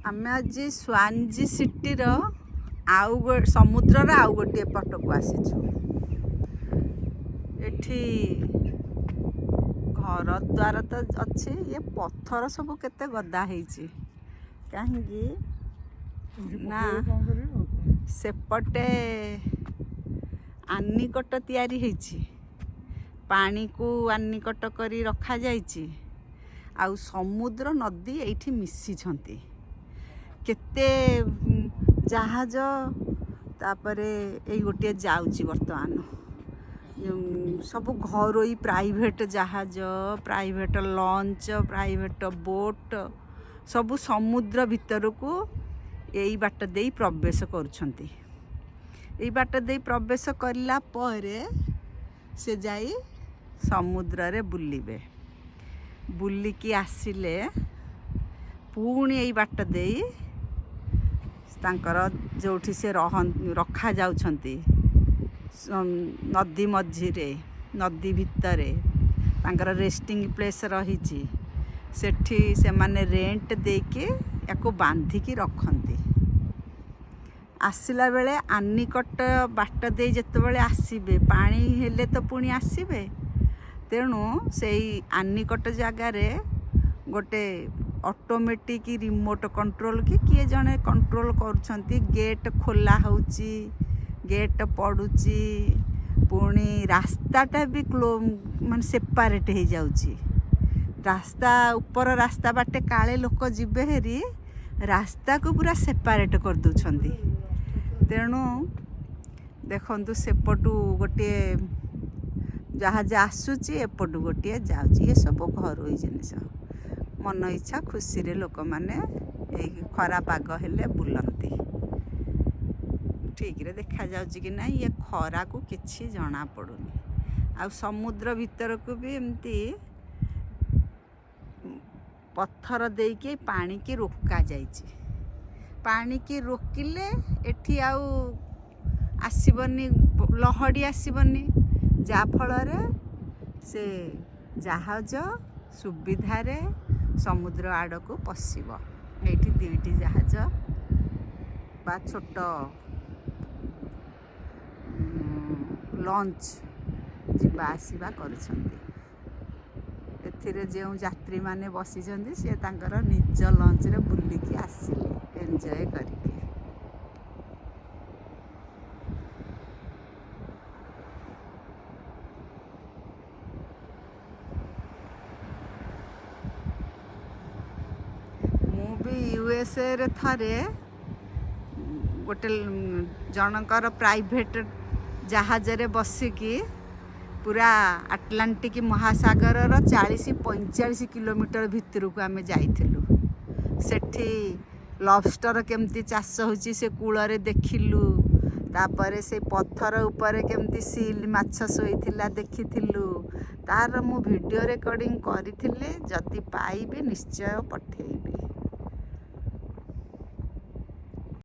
आमे आज स्वानजी सिटीर समुद्र आउ गोटे पट को आसीचु। एठी घर द्वार तो अच्छे, ये पत्थर सब केते गदा ହେଇଛି काहेकि ना सेपटे आनिकट तैयारी ହେଇଛି, पानी को आनिकट करी रखा जाइछि। आउ समुद्र नदी एठी मिसी छंती, केते जहाज तापरे एई गोटे जाउची वर्तमान सब घरोई प्राइवेट जहाज, प्राइवेट लॉन्च, प्राइवेट बोट सब समुद्र भीतर को एई बाट देई प्रवेश करुछंती। एई बाट देई प्रवेश करला परे से जाई समुद्र रे बुलिबे। बुलिकी आसिले पुणी एई बाट देई तांकर जोठी से रखा जाउछंती नदी मझिरे, नदी भितरे तांकर रेस्टिंग प्लेस रहिछि। सेठी से माने रेंट देके याको बांधिकी रखंती। आसिला बेले आनिकट बाट दे जते बेले आसीबे, पानी हेले तो पुणी आसीबे। तेणु से आनिकट जगार गोटे ऑटोमेटिक रिमोट कंट्रोल की किए जने कंट्रोल करुछंती। गेट खोला होउची, गेट पड़ुची, पुणी रास्ताटा भी मान सेपारेट हो जाउची। रास्ता ऊपर रास्ता बाटे काले लोक जिबे हेरी, रास्ता को पूरा सेपारेट कर दूछंती। तेणु देखंतु सेपटू गोटे जहाज आसुची, एपटू गोटे जाउची। ये सब घरोई जिनिस, मन इच्छा खुशी रे लोक माने खरा पाग हेले बुलंती। ठीक रे देखा जाउची कि नहीं, ये खरा को किछि जना पड़ुनी। आ समुद्र भीतर को भी एमती पत्थर दे के पानी की रोका जाइछि। पानी की रोकिले एठी आउ आसीबनी, लहड़ी आसीबनी, जा फल रे से जहाज सुविधा रे समुद्र आड़ को पशिब। एठी दुईटी जहाज बा छोट लॉन्च जीवा आसीबा करुछंती। एथिरे जेउ यात्री माने बसिछंती से तांकर निज लॉन्च रे बुलिकी आसिले एन्जॉय करिके। यूएसए रे थारे गोटे जनकर प्राइवेट जहाज रे बसिकी पूरा आटलांटिक महासागर 40-45 किलोमीटर भितर को आमे जाइथिलु। सेठी लॉबस्टर केमती चाष होची से कूल रे देखिलु। तापरे से पत्थर ऊपर केमती सील माछ सोईथिला देखिथिलु। तार मु वीडियो रिकॉर्डिंग करिथिले, जदि पाइबे निश्चय पठेइबे।